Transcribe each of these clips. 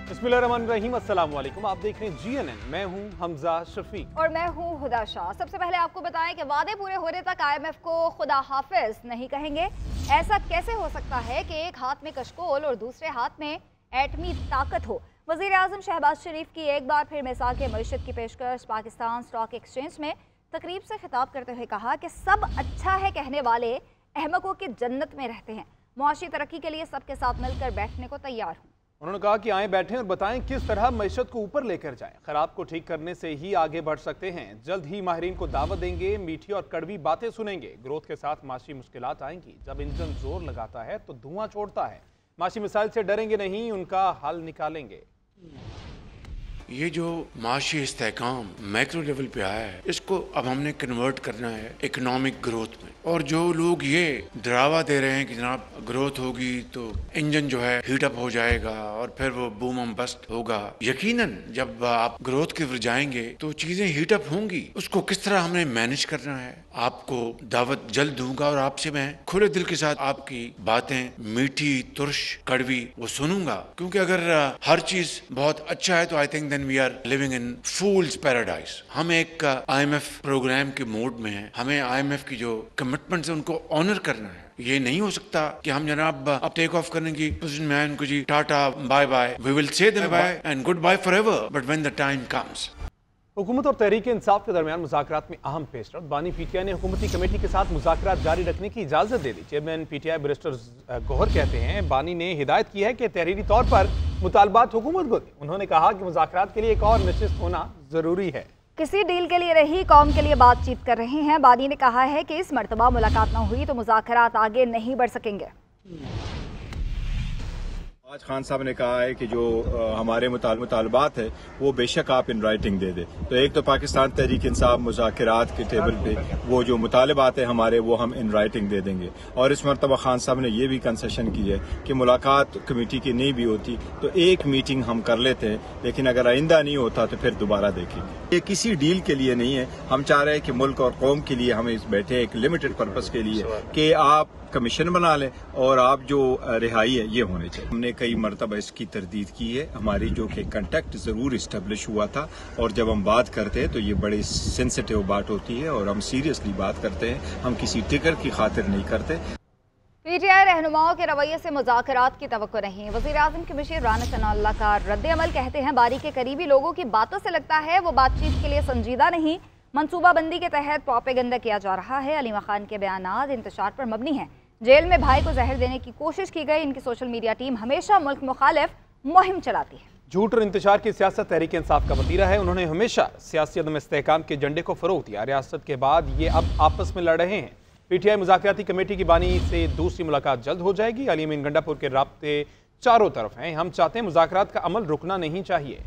बिस्मिल्लाहिर्रहमानिर्रहीम, अस्सलाम वालेकुम। आप देख रहे हैं GNN। मैं हूं हमजा शफीक और मैं हूं हुदा शाह। सबसे पहले आपको बताएं कि वादे पूरे होने तक IMF को खुदा हाफिज नहीं कहेंगे। ऐसा कैसे हो सकता है कि एक हाथ में कशकोल और दूसरे हाथ में एटमी ताकत हो। वज़ीर आज़म शहबाज शरीफ की एक बार फिर मिसाल के मईशत की पेशकश। पाकिस्तान स्टॉक एक्सचेंज में तकरीब से खिताब करते हुए कहा कि सब अच्छा है कहने वाले अहमकों की जन्नत में रहते हैं। मुआशी तरक्की के लिए सबके साथ मिलकर बैठने को तैयार हूँ। उन्होंने कहा कि आए बैठें और बताएं किस तरह मईशत को ऊपर लेकर जाएं। खराब को ठीक करने से ही आगे बढ़ सकते हैं। जल्द ही माहिरीन को दावत देंगे, मीठी और कड़वी बातें सुनेंगे। ग्रोथ के साथ माशी मुश्किलात आएंगी। जब इंजन जोर लगाता है तो धुआं छोड़ता है। माशी मिसाइल से डरेंगे नहीं, उनका हल निकालेंगे। ये जो माशी इस्तेहकाम मैक्रो लेवल पे आया है, इसको अब हमने कन्वर्ट करना है इकोनॉमिक ग्रोथ में। और जो लोग ये डरावा दे रहे हैं कि जनाब ग्रोथ होगी तो इंजन जो है हीट अप हो जाएगा और फिर वो बूम एंड बस्ट होगा, यकीनन जब आप ग्रोथ की ओर जाएंगे तो चीजें हीट अप होंगी। उसको किस तरह हमने मैनेज करना है, आपको दावत जल्द दूंगा और आपसे मैं खुले दिल के साथ आपकी बातें मीठी तुर्श कड़वी वो सुनूंगा। क्योंकि अगर हर चीज बहुत अच्छा है तो I think then we are living in fool's paradise। हम एक IMF प्रोग्राम के मोड में हैं। हमें IMF की जो कमिटमेंट्स है उनको ऑनर करना है। ये नहीं हो सकता कि हम जनाब अब टेक ऑफ करने की पोजीशन में आए, उनको जी tata bye bye, we will say them bye and goodbye forever, but when the time comes. हुकूमत और तहरीक इंसाफ के दरमियान मुज़ाकरात में अहम पेशरफ। बानी PTI ने हुकूमती कमेटी के साथ मुज़ाकरात जारी रखने की इजाज़त दे दी। चेयरमैन PTI बैरिस्टर गौहर कहते हैं बानी ने हिदायत की है कि तहरीरी तौर पर मुतालबात हुकूमत को दें। उन्होंने कहा कि मुज़ाकरात के लिए एक और नशिस्त होना ज़रूरी है। किसी डील के लिए नहीं, कौम के लिए बातचीत कर रहे हैं। बानी ने कहा है कि इस मर्तबा मुलाकात न हुई तो मुज़ाकरात आगे नहीं बढ़ सकेंगे। आज खान साहब ने कहा है कि जो हमारे मुतालबात है वो बेशक आप इन राइटिंग दे दे। तो एक तो पाकिस्तान तहरीक इंसाफ मुज़ाकरात के टेबल पे वो जो मुतालबात है हमारे वो हम इन राइटिंग दे देंगे। और इस मरतबा खान साहब ने ये भी कंसेशन की है कि मुलाकात कमेटी की नहीं भी होती तो एक मीटिंग हम कर लेते हैं, लेकिन अगर आइंदा नहीं होता तो फिर दोबारा देखेंगे। ये किसी डील के लिए नहीं है। हम चाह रहे हैं कि मुल्क और कौम के लिए हम इस बैठे एक लिमिटेड पर्पस के लिए कि आप कमीशन बना लें और आप जो रिहाई है ये होने चाहिए। हमने कई मरतबा इसकी तरदीद की है। हमारी जो कि कंटेक्ट जरूर इस्टेब्लिश हुआ था और जब हम बात करते हैं तो ये बड़ी सेंसिटिव बात होती है और हम सीरियसली बात करते हैं, हम किसी टिकर की खातिर नहीं करते। PTI रहनुमाओं के रवैये से मुज़ाकरात की तवक्को नहीं। वज़ीर आज़म के मुशीर राना सनाउल्लाह का रद्द अमल। कहते हैं बारी के करीबी लोगों की बातों से लगता है वो बातचीत के लिए संजीदा नहीं, मनसूबाबंदी के तहत प्रोपेगेंडा किया जा रहा है। अलीमा खान के बयानात इंतशार पर मबनी हैं। जेल में भाई को जहर देने की कोशिश की गई। इनकी सोशल मीडिया टीम हमेशा मुल्क मुखालिफ मुहिम चलाती है। झूठ और इंतशार की सियासत तहरीक इंसाफ का वतीरा है। उन्होंने हमेशा सियासी अदम इस्तेहकाम के झंडे को फरोग दिया। रियासत के बाद ये अब आपस में लड़ रहे हैं। PTI मुज़ाकराती कमेटी की बानी से दूसरी मुलाकात जल्द हो जाएगी। अली अमीन गंडापुर के राब्ते चारों तरफ हैं। हम चाहते हैं मुज़ाकरात का अमल रुकना नहीं चाहिए।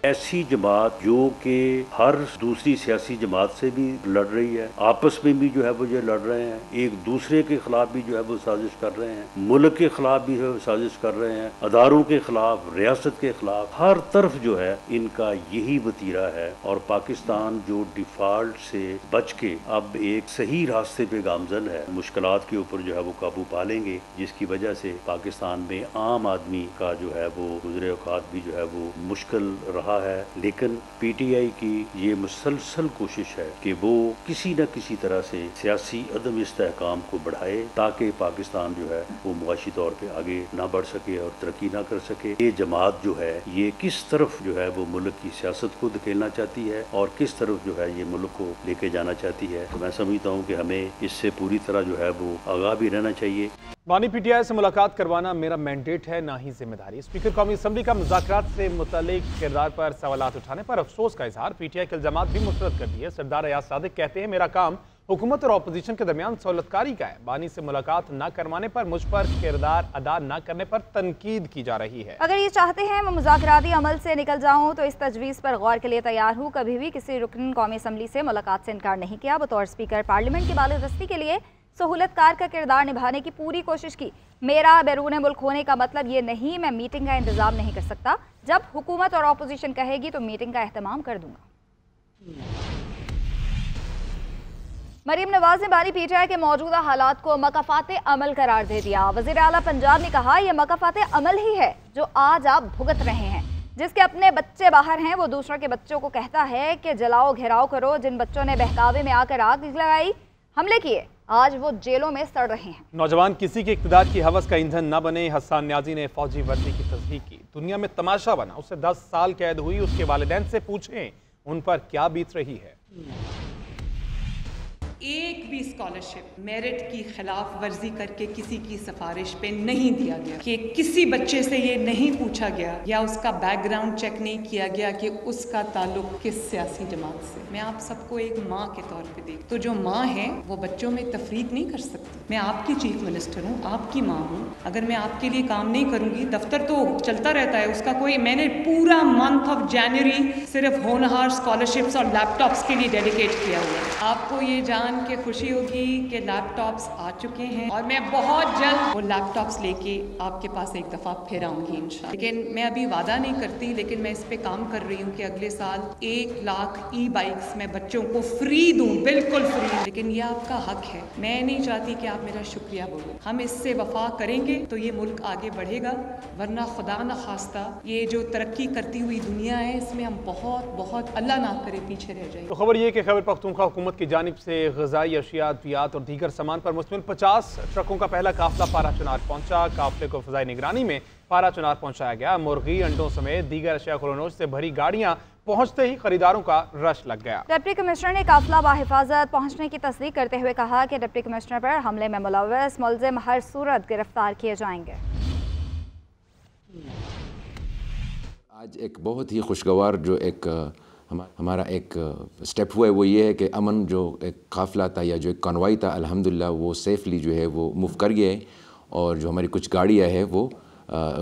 ऐसी जमात जो कि हर दूसरी सियासी जमात से भी लड़ रही है, आपस में भी जो है वो ये लड़ रहे हैं, एक दूसरे के खिलाफ भी जो है वो साजिश कर रहे हैं, मुल्क के खिलाफ भी है साजिश कर रहे हैं, अदारों के खिलाफ, रियासत के खिलाफ, हर तरफ जो है इनका यही वतीरा है। और पाकिस्तान जो डिफॉल्ट से बच के अब एक सही रास्ते पे गामजन है, मुश्किलात के ऊपर जो है वो काबू पा लेंगे, जिसकी वजह से पाकिस्तान में आम आदमी का जो है वो गुज़रे औकात भी जो है वो मुश्किल रहा है। लेकिन PTI की ये मुसलसल कोशिश है कि वो किसी न किसी तरह से सियासी अदम इस्तेहकाम को बढ़ाए ताकि पाकिस्तान जो है वो मुआशी तौर पे आगे ना बढ़ सके और तरक्की ना कर सके। ये जमात जो है ये किस तरफ जो है वो मुल्क की सियासत को धकेलना चाहती है और किस तरफ जो है ये मुल्क को लेके जाना चाहती है। तो मैं समझता हूँ कि हमें इससे पूरी तरह जो है वो आगाह भी रहना चाहिए। बानी PTI से मुलाकात करवाना मेरा मैंडेट है, ना ही जिम्मेदारी। स्पीकर कौमी असम्बली का मुज़ाकरात से मुतल्लिक किरदार पर सवालात उठाने पर अफसोस का इजहार। PTI के इल्जामात भी मुस्तरद कर दिए। सरदार अयाज सादिक कहते हैं मेरा काम हुकूमत और अपोजिशन के दरमियान सहूलतकारी का है। बानी से मुलाकात न करवाने पर, मुझ पर किरदार अदा न करने पर तनकीद की जा रही है। अगर ये चाहते हैं मैं मुज़ाकराती अमल से निकल जाऊं तो इस तजवीज़ पर गौर के लिए तैयार हूँ। कभी भी किसी रुकन कौमी असम्बली से मुलाकात से इनकार नहीं किया। बतौर स्पीकर पार्लियामेंट की बालादस्ती के लिए सहूलतकार का किरदार निभाने की पूरी कोशिश की। मेरा बैरून मुल्क होने का मतलब ये नहीं मैं मीटिंग का इंतज़ाम नहीं कर सकता। जब हुकूमत और अपोजिशन कहेगी तो मीटिंग का एहतमाम कर दूंगा। मरीम नवाज ने बानी पीटीआई के मौजूदा हालात को मकाफात अमल करार दे दिया। वज़ीर आला पंजाब ने कहा यह मकाफात अमल ही है जो आज आप भुगत रहे हैं। जिसके अपने बच्चे बाहर हैं वो दूसरों के बच्चों को कहता है कि जलाओ घेराव करो। जिन बच्चों ने बहकावे में आकर आग लगाई, हमले किए, आज वो जेलों में सड़ रहे हैं। नौजवान किसी के इक़्तिदार की हवस का ईंधन न बने। हसन न्याजी ने फौजी वर्दी की तस्दीक की। दुनिया में तमाशा बना, उसे 10 साल कैद हुई। उसके वालिदैन से पूछें उन पर क्या बीत रही है। एक भी स्कॉलरशिप मेरिट की खिलाफ वर्जी करके किसी की सिफारिश पे नहीं दिया गया, कि किसी बच्चे से ये नहीं पूछा गया या उसका बैकग्राउंड चेक नहीं किया गया कि उसका ताल्लुक किस सियासी जमात से। मैं आप सबको एक माँ के तौर पे देख, तो जो माँ है वो बच्चों में तफरीक नहीं कर सकती। मैं आपकी चीफ मिनिस्टर हूँ, आपकी माँ हूँ। अगर मैं आपके लिए काम नहीं करूँगी, दफ्तर तो चलता रहता है उसका कोई। मैंने पूरा मंथ ऑफ जनवरी सिर्फ होनहार स्कॉलरशिप्स और लैपटॉप्स के लिए डेडिकेट किया हुआ है। आपको ये जान के खुशी होगी कि लैपटॉप्स आ चुके हैं और मैं बहुत जल्द वो लैपटॉप्स लेके आपके पास एक दफ़ा फिर आऊँगी इंशाल्लाह। लेकिन मैं अभी वादा नहीं करती, लेकिन मैं इस पे काम कर रही हूँ कि अगले साल 1 लाख ई-बाइक्स मैं बच्चों को फ्री दूँ, बिल्कुल फ्री। लेकिन ये आपका हक है, मैं नहीं चाहती कि आप मेरा शुक्रिया बोलो। हम इससे वफा करेंगे तो ये मुल्क आगे बढ़ेगा, वरना खुदा न खास्ता ये जो तरक्की करती हुई दुनिया है इसमें हम बहुत अल्लाह ना करे पीछे रह जाएंगे। तो खबर ये कि खैबर पख्तूनख्वा हुकूमत की जानिब से ग़िज़ाई अशिया, अद्वियात और दीगर सामान पर मुश्तमिल 50 ट्रकों का पहला काफिला पारा चुनार पहुंचा। काफिले को फ़ज़ाई निगरानी में पारा चुनार पहुंचाया गया। मुर्गी, अंडों समेत दीगर अशिया खुलोनोश से भरी गाड़ियां पहुंचते ही खरीदारों का रश लग गया। डिप्टी कमिश्नर ने काफिला बाहिफाजत पहुंचने की तस्दीक करते हुए कहा कि डिप्टी कमिश्नर पर हमले में मुलव्वस मुलज़िम हर सूरत गिरफ्तार किए जाएंगे। आज एक बहुत ही खुशगवार जो एक हमारा एक स्टेप हुआ है वो ये है कि अमन जो एक काफ़िला था या जो एक कॉन्वॉय था, अल्हम्दुलिल्लाह वो सेफली जो है वो मूव कर गया है और जो हमारी कुछ गाड़ियाँ हैं वो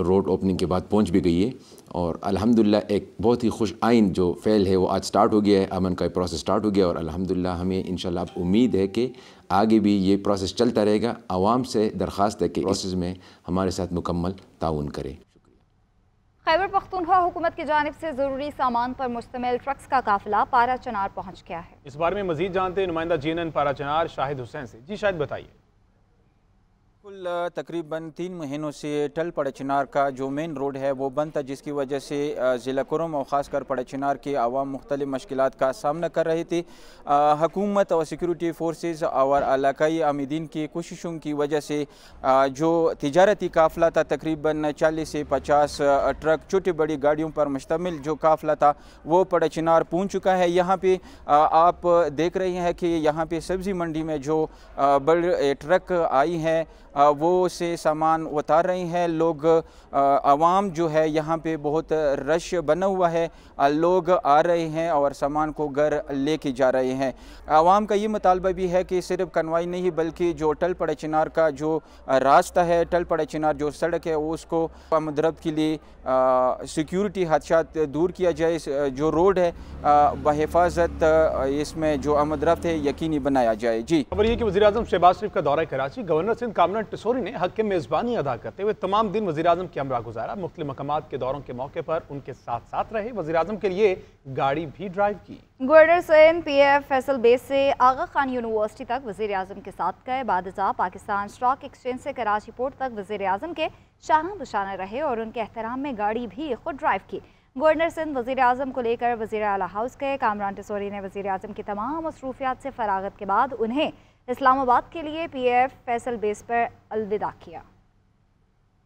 रोड ओपनिंग के बाद पहुंच भी गई है और अल्हम्दुलिल्लाह एक बहुत ही खुश आइन जो फ़ेल है वो आज स्टार्ट हो गया है। अमन का प्रोसेस स्टार्ट हो गया और अल्हम्दुलिल्लाह हमें इंशाल्लाह अब उम्मीद है कि आगे भी ये प्रोसेस चलता रहेगा। आवाम से दरख्वास्त है कि प्रोसेस में हमारे साथ मुकम्मल ताउन करें। खैबर पख्तूनख्वा हुकूमत की जानिब से ज़रूरी सामान पर मुश्तमिल ट्रक्स का काफिला पारा चनार पहुँच गया है। इस बारे में मजीद जानते हैं नुमाइंदा GNN पारा चनार शाहिद हुसैन से। जी शाहिद बताइए। कुल तकरीबन 3 महीनों से टल पड़चनार का जो मेन रोड है वो बंद था, जिसकी वजह से ज़िला कुरम और ख़ासकर पड़चनार के आवाम मुख्तलिफ मुश्किलात का सामना कर रही थी। हुकूमत और सिक्योरिटी फोर्सेस और इलाकाई आमिदीन की कोशिशों की वजह से जो तिजारती काफ़िला था तकरीबन 40 से 50 ट्रक छोटी बड़ी गाड़ियों पर मुश्तमिल जो काफ़िला था वो पड़चनार पहुँच चुका है। यहाँ पे आप देख रहे हैं कि यहाँ पे सब्ज़ी मंडी में जो बड़े ट्रक आई हैं वो से सामान उतार रही हैं लोग। आवाम जो है यहाँ पे बहुत रश बना हुआ है, लोग आ रहे हैं और सामान को घर लेके जा रहे हैं। आवाम का ये मुतालबा भी है कि सिर्फ कन्वाई नहीं बल्कि जो टल पड़चनार का जो रास्ता है, टल पड़चनार जो सड़क है उसको आमदरफ्त के लिए सिक्योरिटी हादसात दूर किया जाए। जो रोड है बहिफाजत इसमें जो आमदरफ्त है यकीनी बनाया जाए। जी खबर ये कि वज़ीर-ए-आज़म शहबाज शरीफ का दौरा कराची, गवर्नर सिंध कामरान टिसोरी ने हक की मेज़बानी अदा करते हुए तमाम दिन वज़ीर-ए-आज़म के हमरा गुजारा। मुख्तलिफ मकामात के दौरों के मौके पर उनके साथ साथ रहे। वज़ीर-ए-आज़म के लिए गाड़ी भी ड्राइव की। Governor Sindh PF Faisal base से आगा खान यूनिवर्सिटी तक वज़ीर-ए-आज़म के साथ गए। बाद पाकिस्तान स्टॉक एक्सचेंज से कराची पोर्ट तक वज़ीर-ए-आज़म के शाना बशाना रहे और उनके एहतराम में गाड़ी भी खुद ड्राइव की। गवर्नर सिंध वज़ीर-ए-आज़म को लेकर वज़ीर आला हाउस गए। कामरान टिसोरी ने वज़ीर-ए-आज़म की तमाम मसरूफियात से फरागत के बाद उन्हें इस्लामाबाद के लिए PF फैसल बेस पर अलविदा किया।